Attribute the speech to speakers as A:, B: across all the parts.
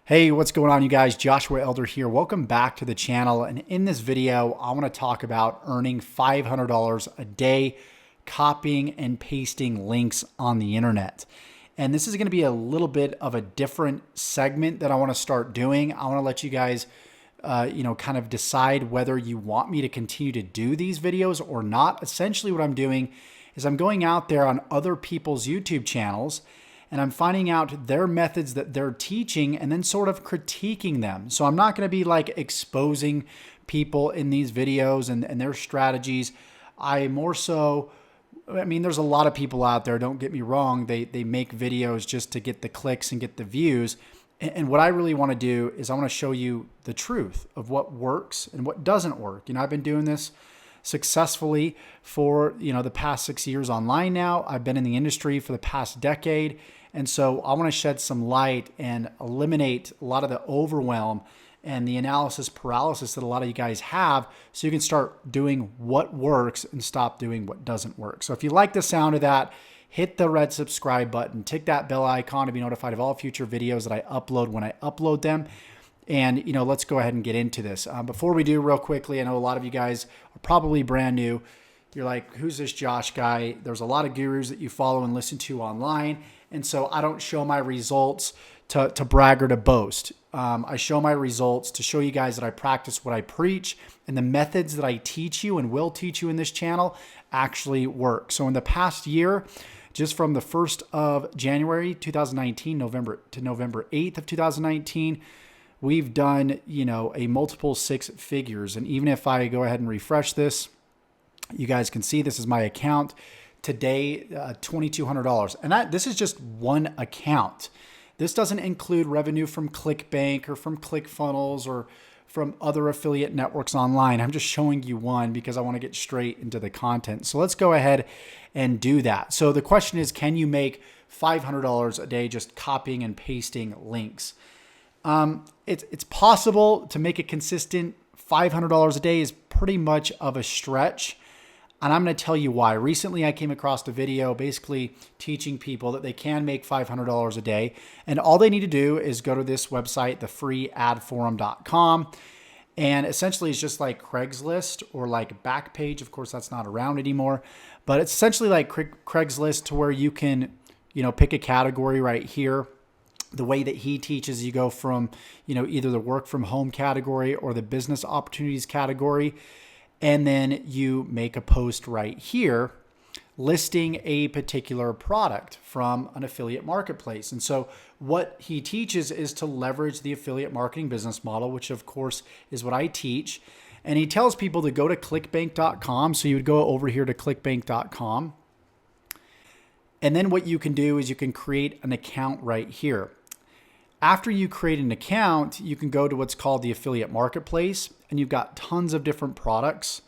A: Hey, what's going on, you guys? Joshua Elder here. Welcome back to the channel. And in this video, I want to talk about earning $500 a day copying and pasting links on the internet. And this is going to be a little bit of a different segment that I want to start doing. I want to let you guys kind of decide whether you want me to continue to do these videos or not. Essentially, what I'm doing is I'm going out there on other people's YouTube channels and I'm finding out their methods that they're teaching and then sort of critiquing them. So I'm not going to be like exposing people in these videos and their strategies. I mean, there's a lot of people out there, don't get me wrong. They make videos just to get the clicks and get the views. And what I really want to do is I want to show you the truth of what works and what doesn't work. I've been doing this successfully for, the past 6 years online now. I've been in the industry for the past decade. And so I want to shed some light and eliminate a lot of the overwhelm and the analysis paralysis that a lot of you guys have, so you can start doing what works and stop doing what doesn't work. So if you like the sound of that, hit the red subscribe button, tick that bell icon to be notified of all future videos that I upload when I upload them. And, let's go ahead and get into this. Before we do, real quickly, I know a lot of you guys are probably brand new. You're like, who's this Josh guy? There's a lot of gurus that you follow and listen to online. And so I don't show my results to brag or to boast. I show my results to show you guys that I practice what I preach, and the methods that I teach you and will teach you in this channel actually work. So in the past year, just from the 1st of January 2019, November to November 8th of 2019, we've done, a multiple six figures. And even if I go ahead and refresh this, you guys can see this is my account today, $2,200. And this is just one account. This doesn't include revenue from ClickBank or from ClickFunnels or from other affiliate networks online. I'm just showing you one because I want to get straight into the content. So let's go ahead and do that. So the question is, can you make $500 a day just copying and pasting links? It's possible to make a consistent $500 a day is pretty much of a stretch. And I'm going to tell you why. Recently, I came across a video basically teaching people that they can make $500 a day. And all they need to do is go to this website, thefreeadforum.com. And essentially, it's just like Craigslist or like Backpage. Of course, that's not around anymore. But it's essentially like Craigslist, to where you can, pick a category right here. The way that he teaches, you go from, either the work from home category or the business opportunities category. And then you make a post right here listing a particular product from an affiliate marketplace. And so what he teaches is to leverage the affiliate marketing business model, which of course is what I teach. And he tells people to go to clickbank.com. So you would go over here to clickbank.com. And then what you can do is you can create an account right here. After you create an account, you can go to what's called the affiliate marketplace, and you've got tons of different products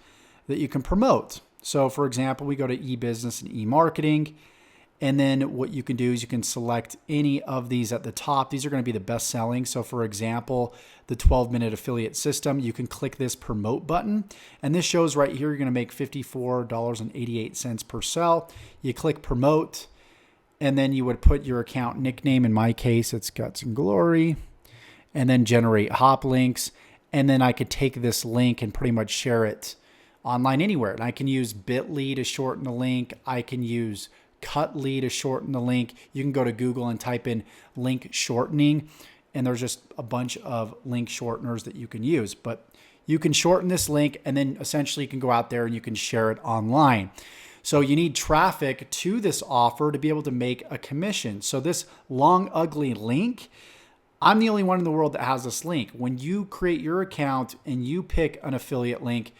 A: that you can promote. So for example, we go to e-business and e-marketing, and then what you can do is you can select any of these at the top. These are going to be the best selling. So for example, the 12-minute affiliate system, you can click this promote button, and this shows right here, you're going to make $54.88 per sell. You click promote, and then you would put your account nickname. In my case, it's Guts and Glory, and then generate hop links. And then I could take this link and pretty much share it online anywhere. And I can use Bitly to shorten the link. I can use Cutly to shorten the link. You can go to Google and type in link shortening, and there's just a bunch of link shorteners that you can use. But you can shorten this link, and then essentially you can go out there and you can share it online. So you need traffic to this offer to be able to make a commission. So this long, ugly link, I'm the only one in the world that has this link. When you create your account and you pick an affiliate link,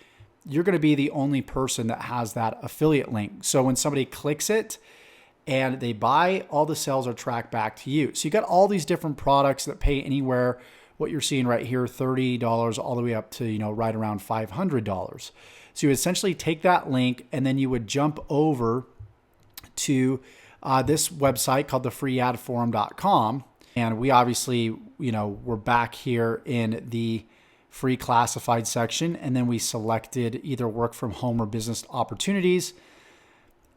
A: you're going to be the only person that has that affiliate link. So when somebody clicks it and they buy, all the sales are tracked back to you. So you got all these different products that pay anywhere, what you're seeing right here, $30 all the way up to, right around $500. So you essentially take that link and then you would jump over to this website called thefreeadforum.com. And we obviously, we're back here in the free classified section. And then we selected either work from home or business opportunities.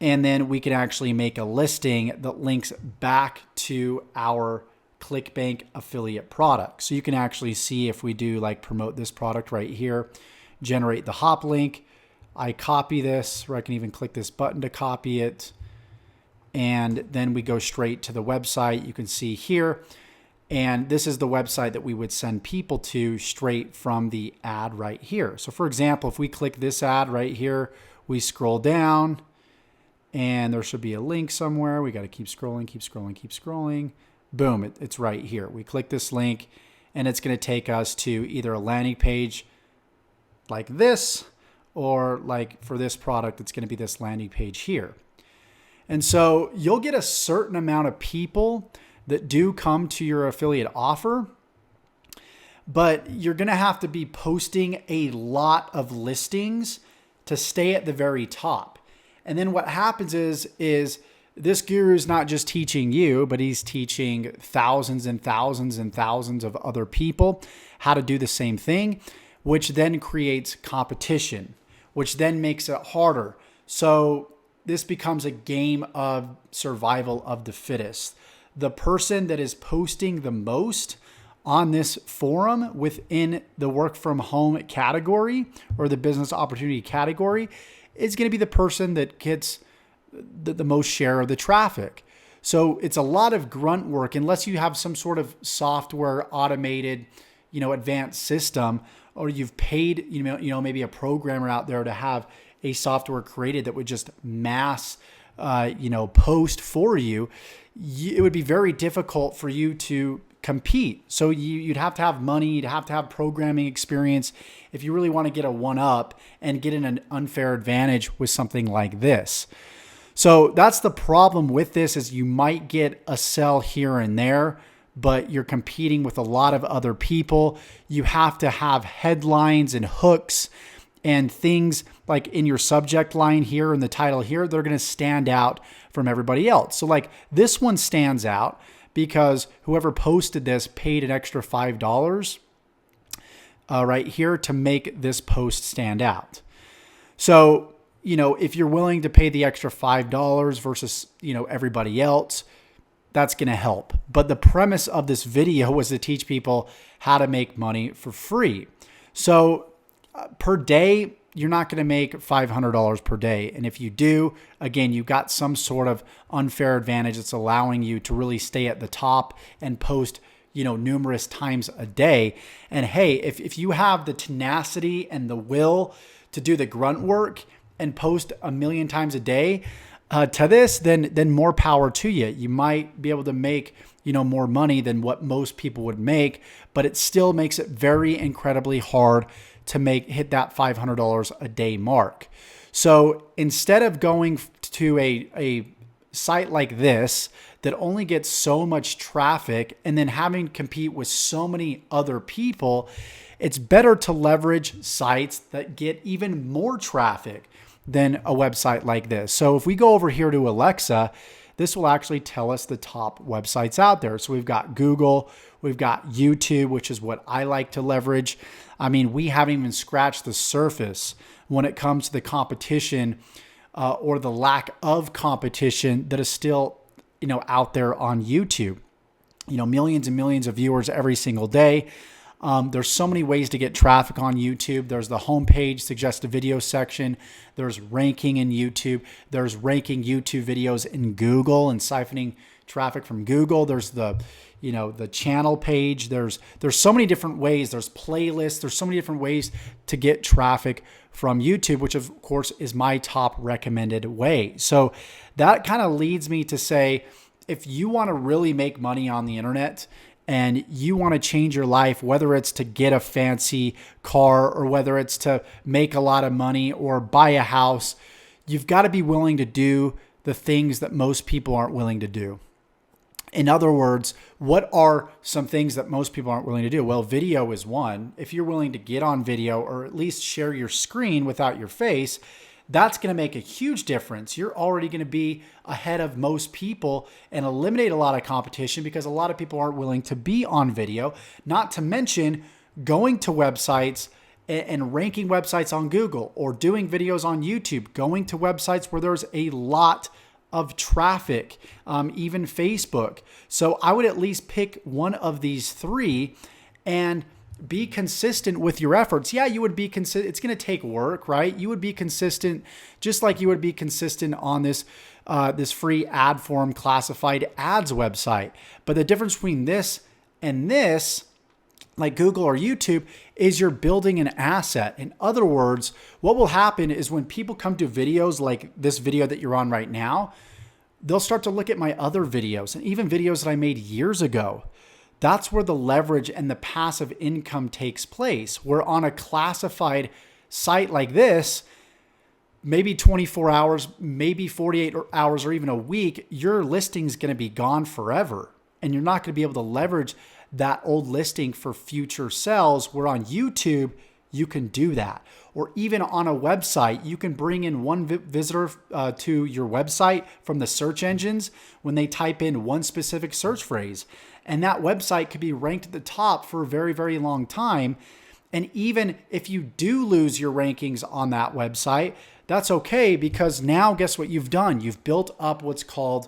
A: And then we can actually make a listing that links back to our ClickBank affiliate product. So you can actually see if we do like promote this product right here, generate the hop link. I copy this, or I can even click this button to copy it. And then we go straight to the website. You can see here. And this is the website that we would send people to straight from the ad right here. So for example, if we click this ad right here, we scroll down and there should be a link somewhere. We got to keep scrolling, keep scrolling, keep scrolling. Boom, it's right here. We click this link and it's going to take us to either a landing page like this, or like for this product, it's going to be this landing page here. And so you'll get a certain amount of people that do come to your affiliate offer, but you're going to have to be posting a lot of listings to stay at the very top. And then what happens is this guru is not just teaching you, but he's teaching thousands and thousands and thousands of other people how to do the same thing, which then creates competition, which then makes it harder. So this becomes a game of survival of the fittest. The person that is posting the most on this forum within the work from home category or the business opportunity category is going to be the person that gets the most share of the traffic. So it's a lot of grunt work unless you have some sort of software automated, advanced system, or you've paid, maybe a programmer out there to have a software created that would just mass, post for you. It would be very difficult for you to compete. So you'd have to have money, you'd have to have programming experience if you really want to get a one up and get in an unfair advantage with something like this. So that's the problem with this, is you might get a sell here and there, but you're competing with a lot of other people. You have to have headlines and hooks and things like in your subject line here and the title here, they're going to stand out from everybody else. So like this one stands out because whoever posted this paid an extra $5 right here to make this post stand out. So, if you're willing to pay the extra $5 versus, everybody else, that's going to help. But the premise of this video was to teach people how to make money for free. So per day, you're not going to make $500 per day. And if you do, again, you've got some sort of unfair advantage that's allowing you to really stay at the top and post, numerous times a day. And hey, if you have the tenacity and the will to do the grunt work and post 1,000,000 times a day to this, then more power to you. You might be able to make, more money than what most people would make, but it still makes it very incredibly hard to hit that $500 a day mark. So instead of going to a site like this that only gets so much traffic and then having to compete with so many other people, it's better to leverage sites that get even more traffic than a website like this. So if we go over here to Alexa, this will actually tell us the top websites out there. So we've got Google, we've got YouTube, which is what I like to leverage. I mean, we haven't even scratched the surface when it comes to the competition or the lack of competition that is still, out there on YouTube. Millions and millions of viewers every single day. There's so many ways to get traffic on YouTube. There's the homepage, suggested video section. There's ranking in YouTube. There's ranking YouTube videos in Google and siphoning traffic from Google. There's the channel page. There's so many different ways. There's playlists. There's so many different ways to get traffic from YouTube, which of course is my top recommended way. So that kind of leads me to say, if you want to really make money on the internet and you want to change your life, whether it's to get a fancy car or whether it's to make a lot of money or buy a house, you've got to be willing to do the things that most people aren't willing to do. In other words, what are some things that most people aren't willing to do? Well, video is one. If you're willing to get on video or at least share your screen without your face, that's going to make a huge difference. You're already going to be ahead of most people and eliminate a lot of competition because a lot of people aren't willing to be on video, not to mention going to websites and ranking websites on Google or doing videos on YouTube, going to websites where there's a lot of traffic, even Facebook. So I would at least pick one of these three and be consistent with your efforts. Yeah, you would be consistent. It's going to take work, right? You would be consistent just like you would be consistent on this free ad form classified ads website. But the difference between this and this, like Google or YouTube, is you're building an asset. In other words, what will happen is when people come to videos like this video that you're on right now, they'll start to look at my other videos and even videos that I made years ago. That's where the leverage and the passive income takes place. Where on a classified site like this, maybe 24 hours, maybe 48 hours, or even a week, your listing's going to be gone forever. And you're not going to be able to leverage that old listing for future sales, where on YouTube, you can do that. Or even on a website, you can bring in one visitor to your website from the search engines when they type in one specific search phrase. And that website could be ranked at the top for a very, very long time. And even if you do lose your rankings on that website, that's okay, because now guess what you've done? You've built up what's called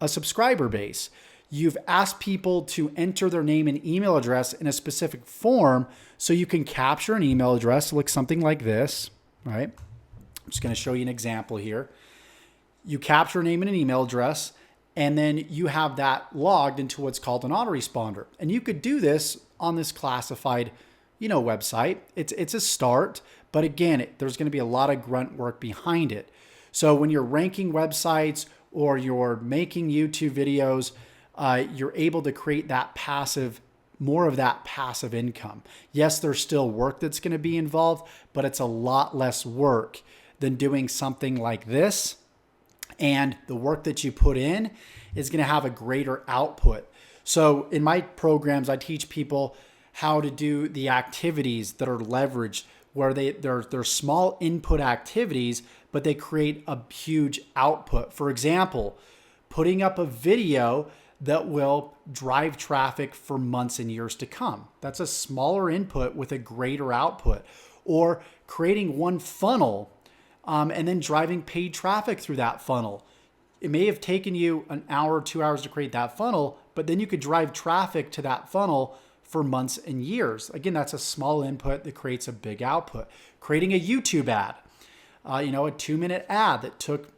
A: a subscriber base. You've asked people to enter their name and email address in a specific form so you can capture an email address. Look something like this, right? I'm just going to show you an example here. You capture a name and an email address, and then you have that logged into what's called an autoresponder. And you could do this on this classified, website. It's a start, but again, there's going to be a lot of grunt work behind it. So when you're ranking websites or you're making YouTube videos, you're able to create more of that passive income. Yes, there's still work that's going to be involved, but it's a lot less work than doing something like this. And the work that you put in is going to have a greater output. So in my programs, I teach people how to do the activities that are leveraged, where they're small input activities, but they create a huge output. For example, putting up a video that will drive traffic for months and years to come. That's a smaller input with a greater output. Or creating one funnel and then driving paid traffic through that funnel. It may have taken you an hour or 2 hours to create that funnel, but then you could drive traffic to that funnel for months and years. Again, that's a small input that creates a big output. Creating a YouTube ad, a 2-minute ad that took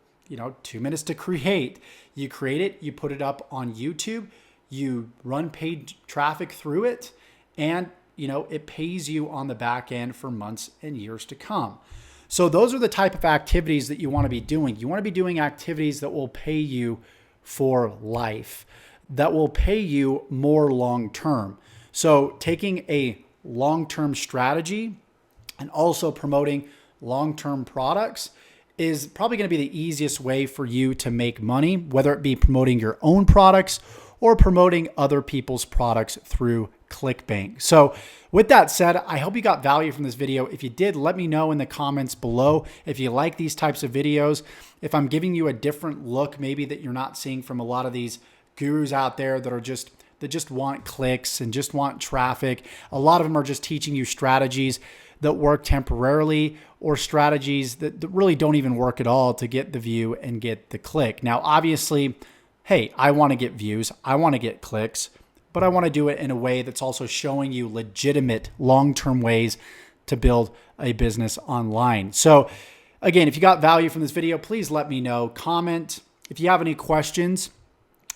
A: 2 minutes to create. You create it, you put it up on YouTube, you run paid traffic through it, and it pays you on the back end for months and years to come. So those are the type of activities that you want to be doing. You want to be doing activities that will pay you for life, that will pay you more long-term. So taking a long-term strategy and also promoting long-term products is probably going to be the easiest way for you to make money, whether it be promoting your own products or promoting other people's products through ClickBank. So with that said, I hope you got value from this video. If you did, let me know in the comments below if you like these types of videos. If I'm giving you a different look, maybe that you're not seeing from a lot of these gurus out there that just want clicks and just want traffic. A lot of them are just teaching you strategies that work temporarily, or strategies that really don't even work at all to get the view and get the click. Now, obviously, hey, I want to get views, I want to get clicks, but I want to do it in a way that's also showing you legitimate long-term ways to build a business online. So again, if you got value from this video, please let me know. Comment. If you have any questions,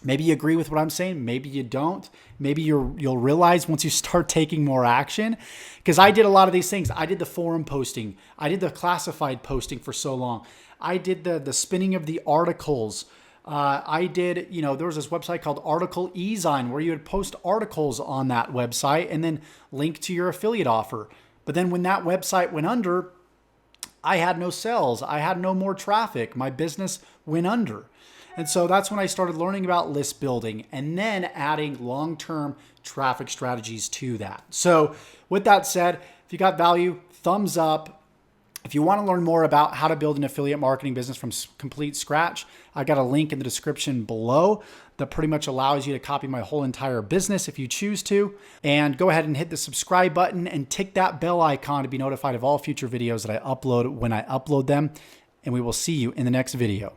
A: maybe you agree with what I'm saying, maybe you don't. Maybe you'll realize once you start taking more action, because I did a lot of these things. I did the forum posting. I did the classified posting for so long. I did the spinning of the articles. I did, there was this website called Article Ezine where you would post articles on that website and then link to your affiliate offer. But then when that website went under, I had no sales. I had no more traffic. My business went under. And so that's when I started learning about list building and then adding long-term traffic strategies to that. So with that said, if you got value, thumbs up. If you want to learn more about how to build an affiliate marketing business from complete scratch, I got a link in the description below that pretty much allows you to copy my whole entire business if you choose to. And go ahead and hit the subscribe button and tick that bell icon to be notified of all future videos that I upload when I upload them. And we will see you in the next video.